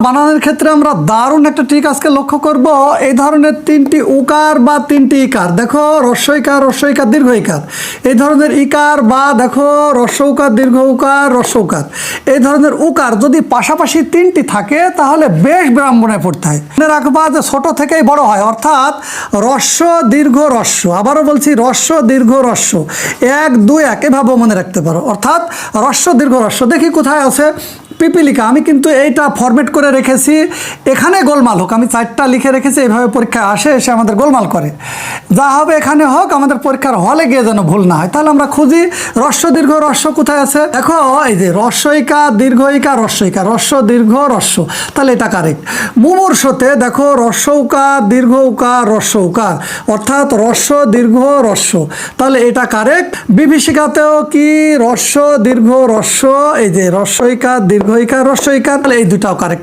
বানানের ক্ষেত্রে আমরা দারুণ একটা ট্রিক আজকে লক্ষ্য করব। এই ধরনের তিনটি উকার বা তিনটি ইকার, দেখো রস্বইকার, রস্বইকার, দীর্ঘ ইকার, এই ধরনের ইকার বা দেখো রস্ব উকার, দীর্ঘ উকার, রস্ব উকার, এই ধরনের উকার যদি পাশাপাশি তিনটি থাকে তাহলে বেশ ব্রাহ্মণে পড়তে হয়। মনে রাখবা যে ছোট থেকেই বড় হয়, অর্থাৎ রস্ব দীর্ঘ রস্ব, আবারও বলছি রস্ব দীর্ঘ রস্ব, 1 2 1 এভাবেও মনে রাখতে পারো, অর্থাৎ রস্ব দীর্ঘ রস্ব। দেখি কোথায় আছে পিপিলিকা, আমি কিন্তু এইটা ফরম্যাট করে রেখেছি, এখানে গোলমাল হোক, আমি 4টা লিখে রেখেছি, এইভাবে পরীক্ষা আসে, এসে আমাদের গোলমাল করে। যা হবে এখানে হোক, আমাদের পরীক্ষার হলে গিয়ে যেন ভুল না হয়। তাহলে আমরা খুঁজি রস্ব দীর্ঘ রস্ব কোথায় আছে। দেখো এই যে রস্বইকা দীর্ঘইকা রস্বইকা, রস্ব দীর্ঘ রস্ব, তাহলে এটা কারেক্ট। মুমূর্ষতে দেখো রস্ব উকার দীর্ঘ উকার রস্ব উকার, অর্থাৎ রস্ব দীর্ঘ রস্ব, তাহলে এটা কারেক্ট। বিভীষিকাতেও কি রস্ব দীর্ঘ রস্ব, এই যে রস্বইকা দীর্ঘইকা রস্বইকা, তাহলে এই দুটাও কারেক্ট।